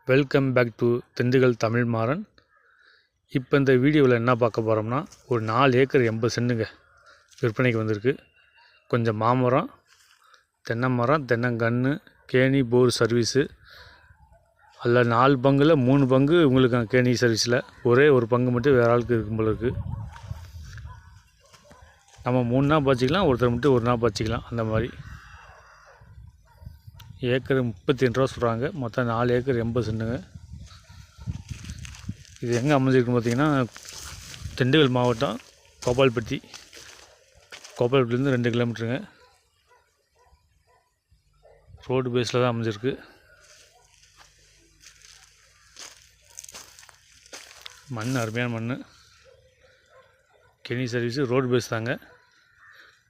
Welcome back to Dindigul Tamil Maaran. இப்போ இந்த வீடியோவில் என்ன பார்க்க போகிறோம்னா, ஒரு 4 ஏக்கர் 80 சென்ட்டுங்க விற்பனைக்கு வந்திருக்கு. கொஞ்சம் மாமரம், தென்னை மரம், தென்னங்கன்று, கேணி, போர் சர்வீஸு. அதில் 4 பங்கில் 3 பங்கு உங்களுக்கு கேணி சர்வீஸில், ஒரே ஒரு பங்கு மட்டும் வேறு ஆளுக்கு இருக்கும் போல இருக்குது. நம்ம 3 நாள் பாய்ச்சிக்கலாம், ஒருத்தர் மட்டும் ஒரு நாள் பாய்ச்சிக்கலாம். அந்த மாதிரி ஏக்கர் 32 ரூபா சொல்கிறாங்க. மொத்தம் 4 ஏக்கர் 80 சென்ட்டுங்க. இது எங்கே அமைஞ்சிருக்குன்னு பார்த்தீங்கன்னா, திண்டுக்கல் மாவட்டம் கோபால்பட்டி. கோபால்பட்டிலேருந்து 2 கிலோமீட்டருங்க. ரோடு பேஸில் தான் அமைஞ்சிருக்கு. மண் அருமையான மண். கெனி சர்வீஸு ரோடு பேஸ் தாங்க,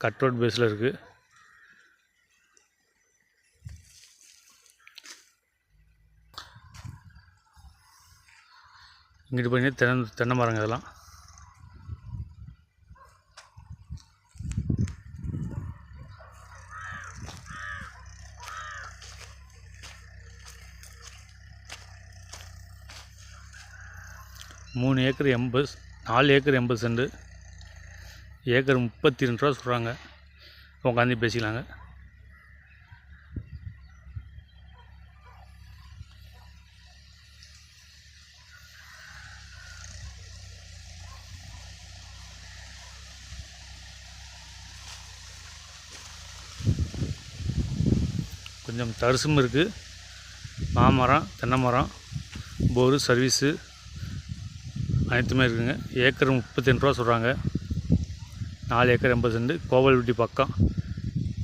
கட் ரோடு பேஸில் இருக்குது. இங்கிட்டு பார்த்தீங்கன்னா தென்னை மரங்க. இதெல்லாம் மூணு ஏக்கர் 80, 4 ஏக்கர் 80 சென்ட். ஏக்கர் 32 ரூபா சொல்கிறாங்க. உட்காந்து பேசிக்கலாங்க. கொஞ்சம் தரிசும் இருக்குது. மாமரம், தென்னை மரம், போரு சர்வீஸு அனைத்துமே இருக்குதுங்க. ஏக்கர் 32 ரூபா சொல்கிறாங்க. 4 ஏக்கர் 80 சென்ட். கோபால்பட்டி பக்கம்,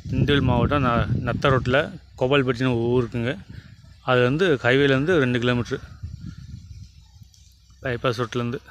திண்டுக்கல் மாவட்டம் நத்த ரோட்டில் கோபால்பட்டின்னு ஊர் இருக்குங்க. அது வந்து ஹைவேலேருந்து 2 கிலோமீட்ரு, பைபாஸ் ரோட்லேருந்து.